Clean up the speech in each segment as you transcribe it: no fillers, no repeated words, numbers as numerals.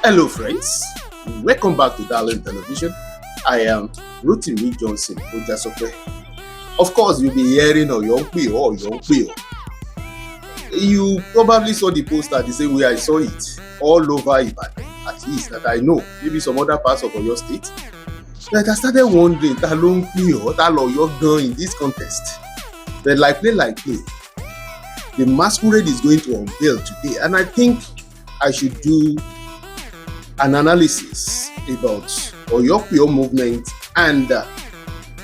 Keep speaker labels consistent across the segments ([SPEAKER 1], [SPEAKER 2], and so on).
[SPEAKER 1] Hello, friends. Welcome back to Darling Television. I am Rotimi Johnson Ojasope. Of course, you'll be hearing Oyo Npe O, Oyo Npe O. You probably saw the poster the same way I saw it all over Ibadan, at least that I know. Maybe some other parts of Oyo State. But I started wondering, ta ló ń pè ọ́, ta lọ̀yọ́ gan in this contest. But like play, the masquerade is going to unveil today, and I think I should do an analysis about OyoNpeO movement and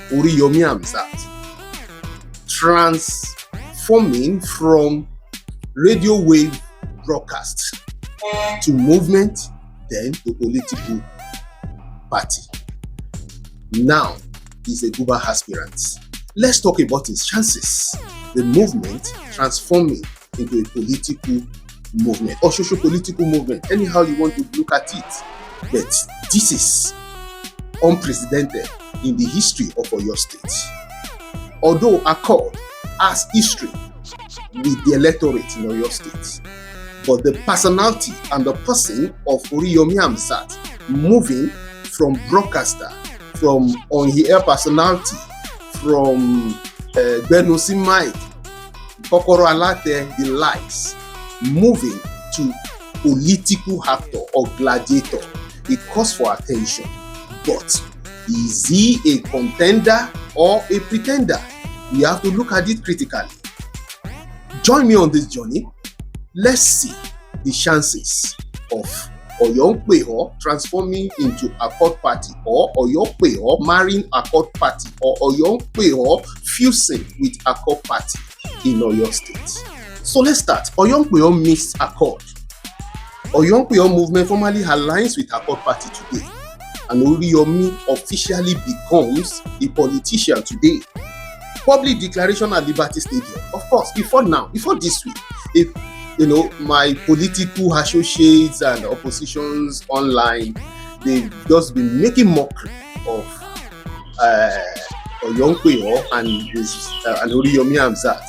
[SPEAKER 1] Oriyomi Hamzat transforming from radio wave broadcast to movement, then to political party. Now he's a Guba aspirant. Let's talk about his chances. The movement transforming into a political movement or socio-political movement, anyhow you want to look at it. But this is unprecedented in the history of Oyo State. Although Accord has history with the electorate in Oyo State, but the personality and the person of Oriyomi Hamzat moving from broadcaster, from on-air personality, from Benusi Mike, Kokoro Alate, the likes, moving to political actor or gladiator, it calls for attention. But is he a contender or a pretender? We have to look at it critically. Join me on this journey. Let's see the chances of OyoNpeO transforming into Accord Party, or OyoNpeO marrying Accord Party, or OyoNpeO fusing with Accord Party in Oyo State. So let's start. OyoNpeO missed Accord. OyoNpeO movement formally aligns with Accord Party today, and Oriyomi officially becomes a politician today. Public declaration at Liberty Stadium. Of course, before this week, if my political associates and oppositions online, they've just been making mockery of OyoNpeO and Oriyomi Hamzat.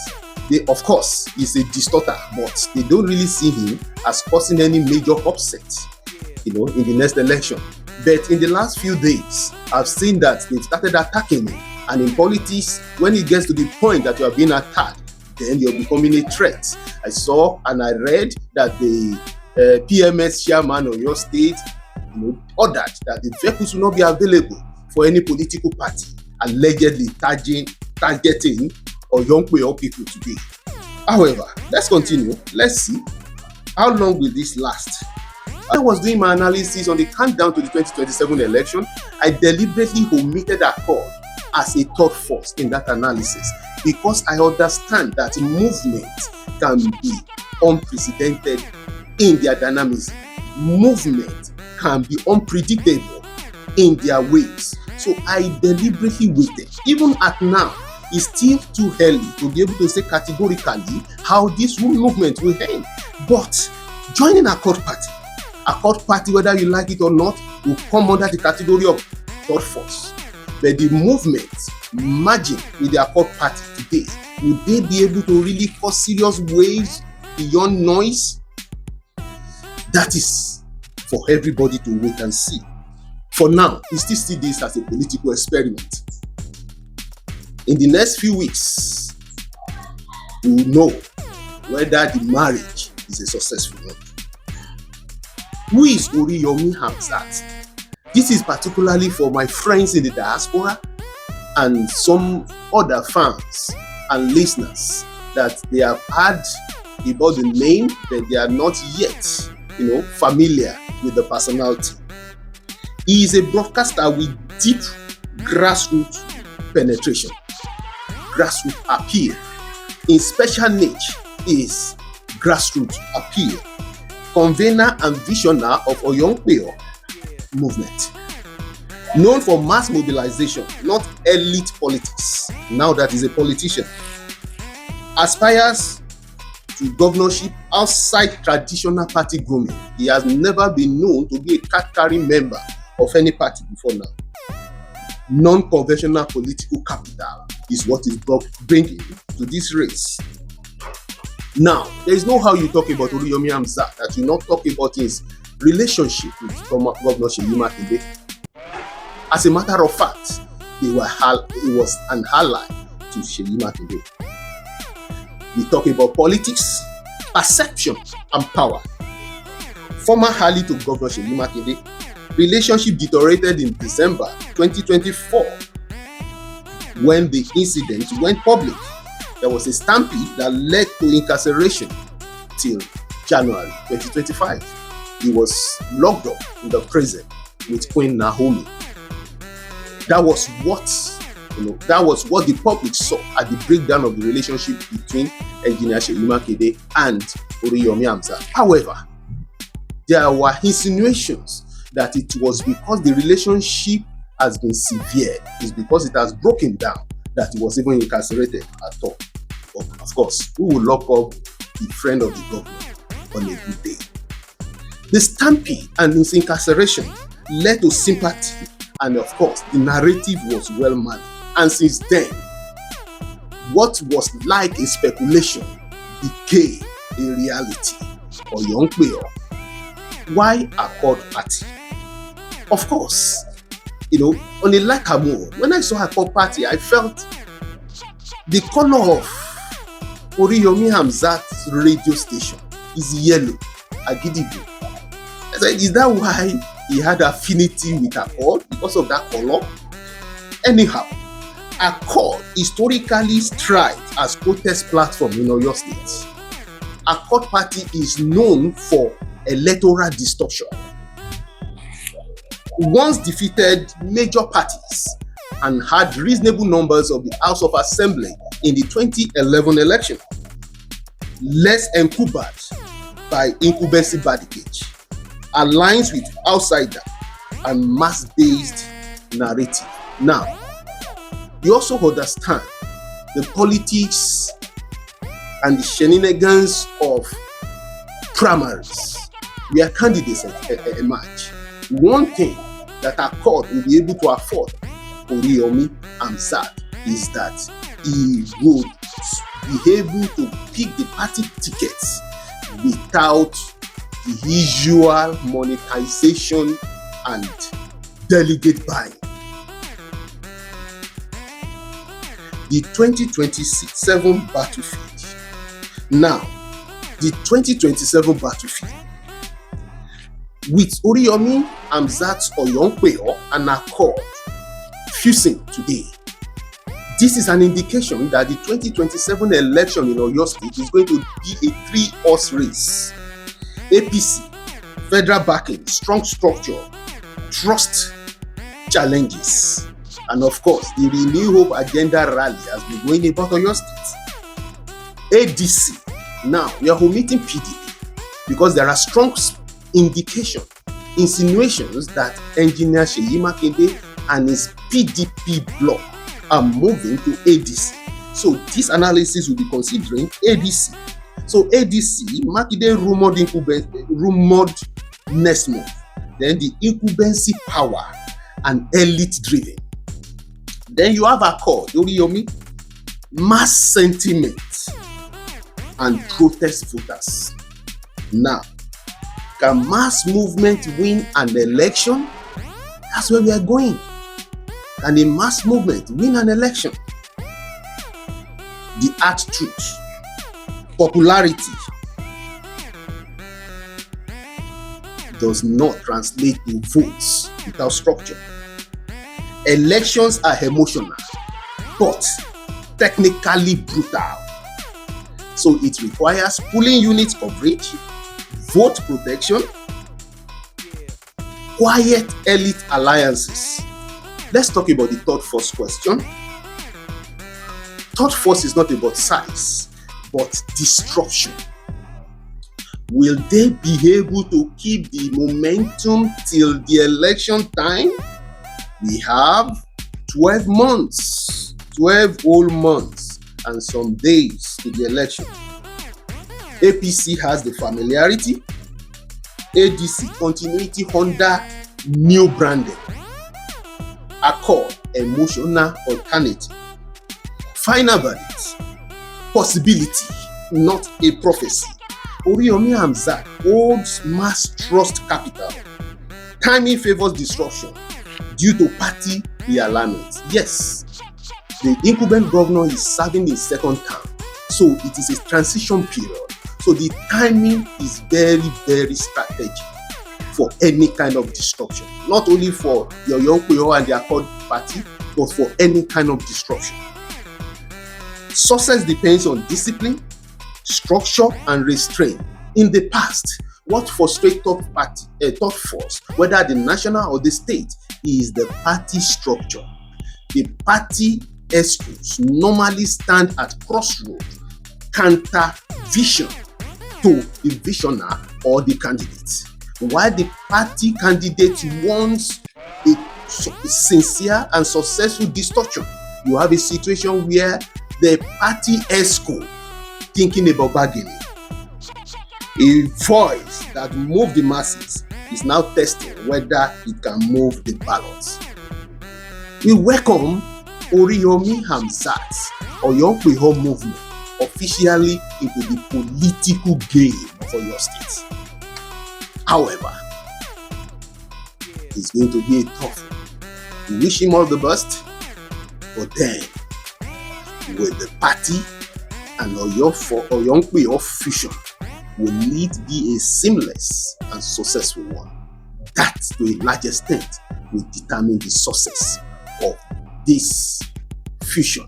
[SPEAKER 1] They, of course, is a distorter, but they don't really see him as causing any major upset, in the next election. But in the last few days, I've seen that they've started attacking him. And in politics, when it gets to the point that you are being attacked, then you're becoming a threat. I saw and I read that the PMS chairman of your state, ordered that the vehicles will not be available for any political party, allegedly targeting OyoNpeO people today. However, let's continue. Let's see how long will this last. I was doing my analysis on the countdown to the 2027 election. I deliberately omitted Accord as a third force in that analysis because I understand that movement can be unprecedented in their dynamism. Movement can be unpredictable in their ways. So I deliberately waited. Even at now, it's still too early to be able to say categorically how this movement will end. But joining Accord Party, whether you like it or not, will come under the category of third force. But the movement merging with the Accord Party today, will they be able to really cause serious waves beyond noise? That is for everybody to wait and see. For now, we still see this as a political experiment. In the next few weeks, we will know whether the marriage is a successful one. Who is Oriyomi Hamzat? This is particularly for my friends in the diaspora and some other fans and listeners that they have heard about the name, but they are not yet, familiar with the personality. He is a broadcaster with deep grassroots penetration, grassroots appeal. In special niche is grassroots appeal. Convener and visionary of OyoNpeO movement. Known for mass mobilization, not elite politics. Now that he's a politician. Aspires to governorship outside traditional party grooming. He has never been known to be a card-carrying member of any party before now. Non-conventional political capital is what is bringing to this race. Now, there is no how you talk about Oriyomi Hamzat that you not talk about his relationship with former Governor Seyi Makinde. As a matter of fact, he was an ally to Seyi Makinde. We talk about politics, perception, and power. Former ally to Governor Seyi Makinde, relationship deteriorated in December 2024 when the incident went public. There was a stampede that led to incarceration till January 2025. He was locked up in the prison with Queen Naomi. That was what the public saw at the breakdown of the relationship between Engineer Seyi Makinde and Oyo Npe O. However, there were insinuations that it was because the relationship has been severed, it's because it has broken down, that he was even incarcerated at all. But of course, who will lock up the friend of the governor on a good day? The stampede and his incarceration led to sympathy, and of course, the narrative was well managed. And since then, what was like a speculation became a reality. Oyo Npe O. Why Accord Party? Of course, on a lighter mood, when I saw Accord Party, I felt the color of Oriyomi Hamzat's radio station is yellow, Agidigbo. I said, is that why he had affinity with Accord? Because of that color? Anyhow, Accord historically thrived as protest platform in Oyo State. Accord Party is known for electoral distortion. Once defeated major parties and had reasonable numbers of the House of Assembly in the 2011 election, less encumbered by incumbency badinage, aligns with outsider and mass-based narrative. Now, you also understand the politics and the shenanigans of primaries where candidates emerge. One thing that Accord will be able to afford Oriyomi Hamzat is that he would be able to pick the party tickets without the usual monetization and delegate buying. The 2027 battlefield. Now, the 2027 battlefield, with Oriyomi Hamzat's Oyo Npe O and Accord fusing today, this is an indication that the 2027 election in Oyo State is going to be a three-horse race. APC, federal backing, strong structure, trust challenges, and of course, the Renew Hope Agenda rally has been going about Oyo State. ADC, now we are omitting PDP because there are strong insinuations that Engineer Seyi Makinde and his PDP bloc are moving to ADC. So this analysis will be considering ADC. So ADC, Makinde rumored next month. Then the incumbency power and elite driven. Then you have Accord, Oriyomi, mass sentiment and protest voters. Now, can mass movement win an election? That's where we are going. Can a mass movement win an election? The hard truth, popularity does not translate to votes without structure. Elections are emotional, but technically brutal. So it requires polling unit coverage, vote protection, quiet elite alliances. Let's talk about the third force question. Third force is not about size, but disruption. Will they be able to keep the momentum till the election time? We have 12 months, 12 whole months, and some days to the election. APC has the familiarity, ADC continuity under new branding, Accord emotional alternative. Final verdict, possibility, not a prophecy. Oriyomi Hamzat holds mass trust capital. Timing favors disruption due to party realignment. Yes, the incumbent governor is serving his second term, so it is a transition period. So the timing is very, very strategic for any kind of disruption, not only for the OyoNpeO and their third party, but for any kind of disruption. Success depends on discipline, structure, and restraint. In the past, what frustrates third force, whether at the national or the state, is the party structure. The party excuses normally stand at crossroads, counter vision to the visioner or the candidate. While the party candidate wants a sincere and successful discussion, you have a situation where the party ESCO thinking about bargaining. A voice that moves the masses is now testing whether it can move the ballots. We welcome Oriyomi Hamzat's OyoNpeO movement officially into the political game of Oyo State. However, it's going to be a tough one. We wish him all the best, but then with the party and OyoNpeO fusion will need be a seamless and successful one. That, to a large extent, will determine the success of this fusion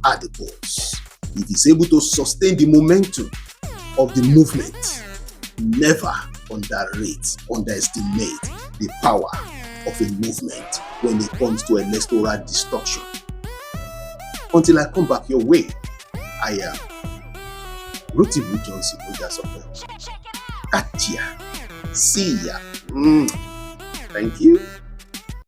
[SPEAKER 1] at the polls. If it's able to sustain the momentum of the movement, never underestimate the power of a movement when it comes to electoral destruction. Until I come back your way, I am Rotimi Johnson Ojasope. Catch ya. See ya. Thank you.